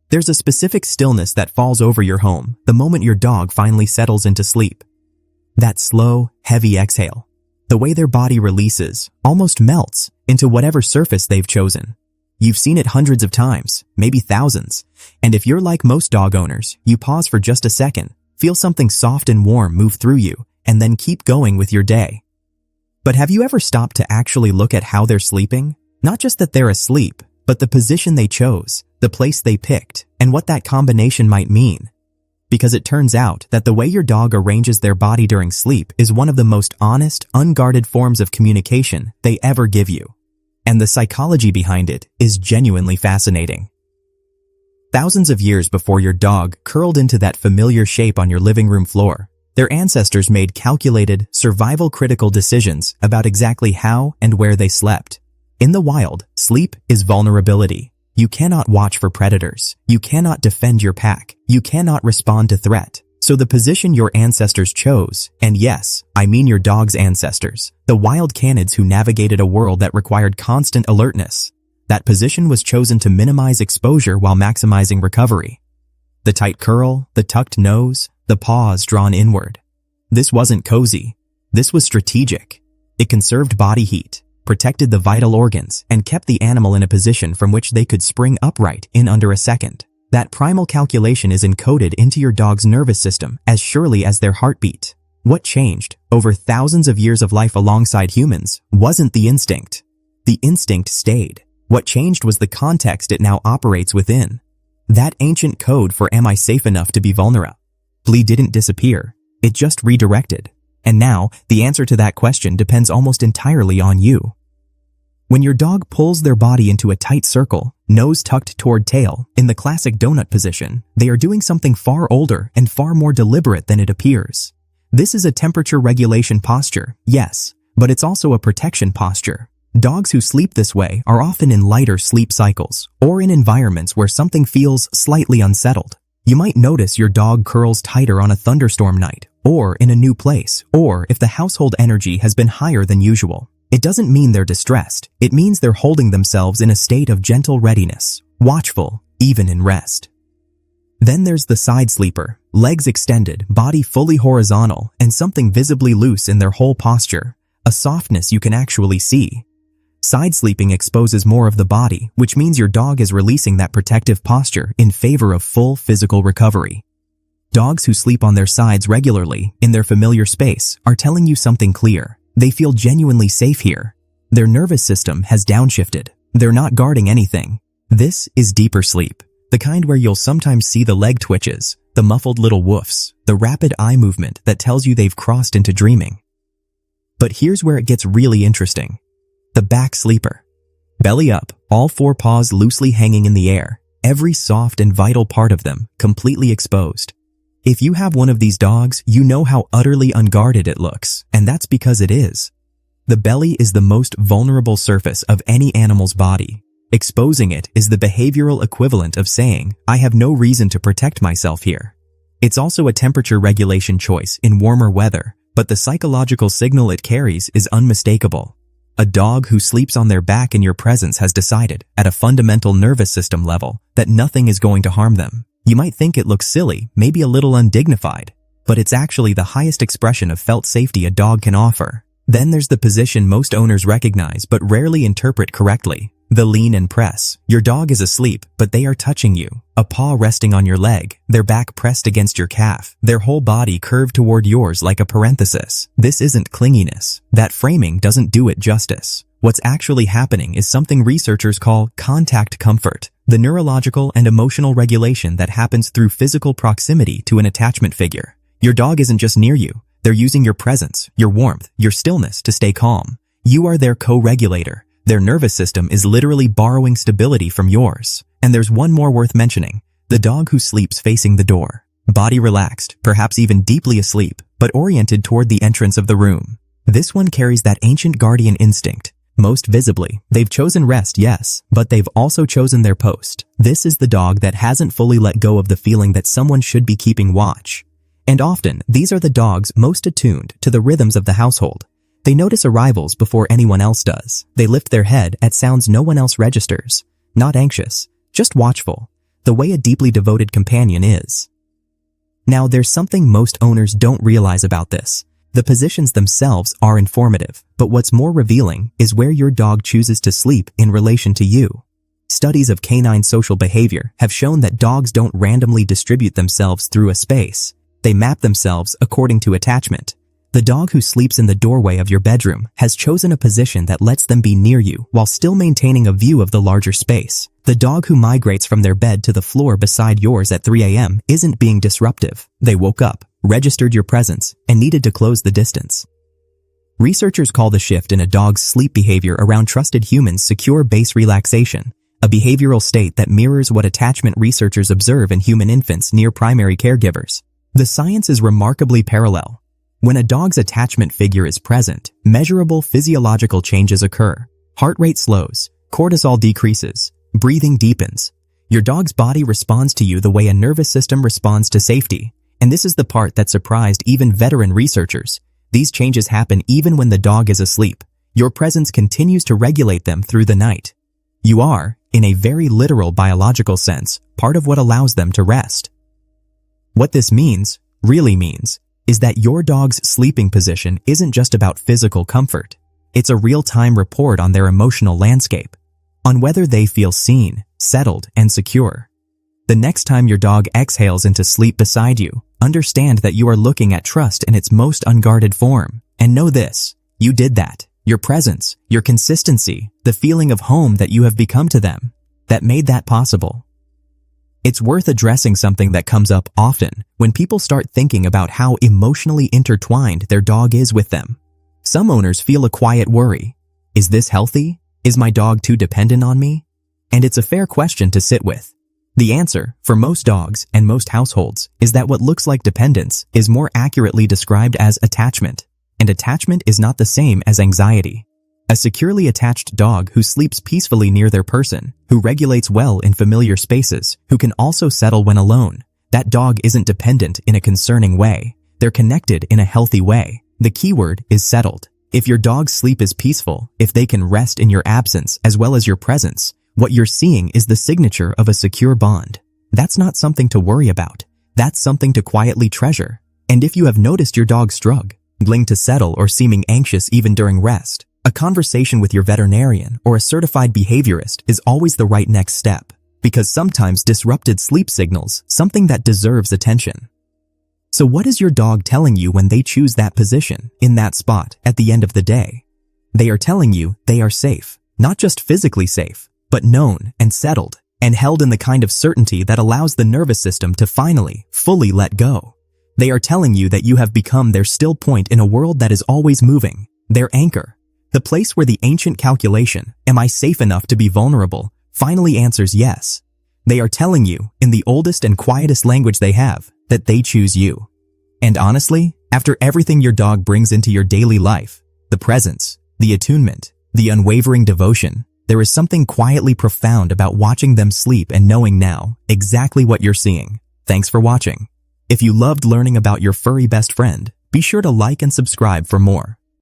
There's a specific stillness that falls over your home the moment your dog finally settles into sleep. That slow, heavy exhale, the way their body releases, almost melts into whatever surface they've chosen. You've seen it hundreds of times, maybe thousands, and if you're like most dog owners, you pause for just a second, feel something soft and warm move through you, and then keep going with your day. But have you ever stopped to actually look at how they're sleeping? Not just that they're asleep, but the position they chose, the place they picked, and what that combination might mean. Because it turns out that the way your dog arranges their body during sleep is one of the most honest, unguarded forms of communication they ever give you. And the psychology behind it is genuinely fascinating. Thousands of years before your dog curled into that familiar shape on your living room floor, their ancestors made calculated, survival-critical decisions about exactly how and where they slept. In the wild, sleep is vulnerability. You cannot watch for predators. You cannot defend your pack. You cannot respond to threat. So the position your ancestors chose, and yes, I mean your dog's ancestors, the wild canids who navigated a world that required constant alertness, that position was chosen to minimize exposure while maximizing recovery. The tight curl, the tucked nose, the paws drawn inward. This wasn't cozy. This was strategic. It conserved body heat, protected the vital organs, and kept the animal in a position from which they could spring upright in under a second. That primal calculation is encoded into your dog's nervous system as surely as their heartbeat. What changed, over thousands of years of life alongside humans, wasn't the instinct. The instinct stayed. What changed was the context it now operates within. That ancient code for "am I safe enough to be vulnerable?" didn't disappear. It just redirected. And now, the answer to that question depends almost entirely on you. When your dog pulls their body into a tight circle, nose tucked toward tail, in the classic donut position, they are doing something far older and far more deliberate than it appears. This is a temperature regulation posture, yes, but it's also a protection posture. Dogs who sleep this way are often in lighter sleep cycles, or in environments where something feels slightly unsettled. You might notice your dog curls tighter on a thunderstorm night, or in a new place, or if the household energy has been higher than usual. It doesn't mean they're distressed. It means they're holding themselves in a state of gentle readiness, watchful, even in rest. Then there's the side sleeper, legs extended, body fully horizontal, and something visibly loose in their whole posture, a softness you can actually see. Side sleeping exposes more of the body, which means your dog is releasing that protective posture in favor of full physical recovery. Dogs who sleep on their sides regularly, in their familiar space, are telling you something clear. They feel genuinely safe here. Their nervous system has downshifted. They're not guarding anything. This is deeper sleep, the kind where you'll sometimes see the leg twitches, the muffled little woofs, the rapid eye movement that tells you they've crossed into dreaming. But here's where it gets really interesting. The back sleeper. Belly up, all four paws loosely hanging in the air, every soft and vital part of them completely exposed. If you have one of these dogs, you know how utterly unguarded it looks, and that's because it is. The belly is the most vulnerable surface of any animal's body. Exposing it is the behavioral equivalent of saying, "I have no reason to protect myself here." It's also a temperature regulation choice in warmer weather, but the psychological signal it carries is unmistakable. A dog who sleeps on their back in your presence has decided, at a fundamental nervous system level, that nothing is going to harm them. You might think it looks silly, maybe a little undignified, but it's actually the highest expression of felt safety a dog can offer. Then there's the position most owners recognize but rarely interpret correctly. The lean and press. Your dog is asleep, but they are touching you. A paw resting on your leg, their back pressed against your calf, their whole body curved toward yours like a parenthesis. This isn't clinginess. That framing doesn't do it justice. What's actually happening is something researchers call contact comfort, the neurological and emotional regulation that happens through physical proximity to an attachment figure. Your dog isn't just near you. They're using your presence, your warmth, your stillness to stay calm. You are their co-regulator. Their nervous system is literally borrowing stability from yours. And there's one more worth mentioning. The dog who sleeps facing the door. Body relaxed, perhaps even deeply asleep, but oriented toward the entrance of the room. This one carries that ancient guardian instinct. Most visibly, they've chosen rest, yes, but they've also chosen their post. This is the dog that hasn't fully let go of the feeling that someone should be keeping watch. And often, these are the dogs most attuned to the rhythms of the household. They notice arrivals before anyone else does. They lift their head at sounds no one else registers. Not anxious, just watchful. the way a deeply devoted companion is. Now, there's something most owners don't realize about this. The positions themselves are informative, but what's more revealing is where your dog chooses to sleep in relation to you. Studies of canine social behavior have shown that dogs don't randomly distribute themselves through a space. They map themselves according to attachment. The dog who sleeps in the doorway of your bedroom has chosen a position that lets them be near you while still maintaining a view of the larger space. The dog who migrates from their bed to the floor beside yours at 3 a.m. isn't being disruptive. They woke up, registered your presence, and needed to close the distance. Researchers call the shift in a dog's sleep behavior around trusted humans secure base relaxation, a behavioral state that mirrors what attachment researchers observe in human infants near primary caregivers. The science is remarkably parallel. When a dog's attachment figure is present, measurable physiological changes occur. Heart rate slows, cortisol decreases, breathing deepens. Your dog's body responds to you the way a nervous system responds to safety. And this is the part that surprised even veteran researchers. These changes happen even when the dog is asleep. Your presence continues to regulate them through the night. You are, in a very literal biological sense, part of what allows them to rest. What this really means, is that your dog's sleeping position isn't just about physical comfort. It's a real-time report on their emotional landscape, on whether they feel seen, settled, and secure. The next time your dog exhales into sleep beside you, understand that you are looking at trust in its most unguarded form. And know this, you did that. Your presence, your consistency, the feeling of home that you have become to them, that made that possible. It's worth addressing something that comes up often when people start thinking about how emotionally intertwined their dog is with them. Some owners feel a quiet worry. Is this healthy? Is my dog too dependent on me? And it's a fair question to sit with. The answer, for most dogs and most households, is that what looks like dependence is more accurately described as attachment. And attachment is not the same as anxiety. A securely attached dog who sleeps peacefully near their person, who regulates well in familiar spaces, who can also settle when alone. That dog isn't dependent in a concerning way. They're connected in a healthy way. The keyword is settled. If your dog's sleep is peaceful, if they can rest in your absence as well as your presence, what you're seeing is the signature of a secure bond. That's not something to worry about. That's something to quietly treasure. And if you have noticed your dog struggling to settle or seeming anxious even during rest, a conversation with your veterinarian or a certified behaviorist is always the right next step, because sometimes disrupted sleep signals something that deserves attention. So what is your dog telling you when they choose that position, in that spot, at the end of the day? They are telling you they are safe, not just physically safe, but known and settled, and held in the kind of certainty that allows the nervous system to finally, fully let go. They are telling you that you have become their still point in a world that is always moving, their anchor. The place where the ancient calculation, am I safe enough to be vulnerable, finally answers yes. They are telling you, in the oldest and quietest language they have, that they choose you. And honestly, after everything your dog brings into your daily life, the presence, the attunement, the unwavering devotion, there is something quietly profound about watching them sleep and knowing now exactly what you're seeing. Thanks for watching. If you loved learning about your furry best friend, be sure to like and subscribe for more.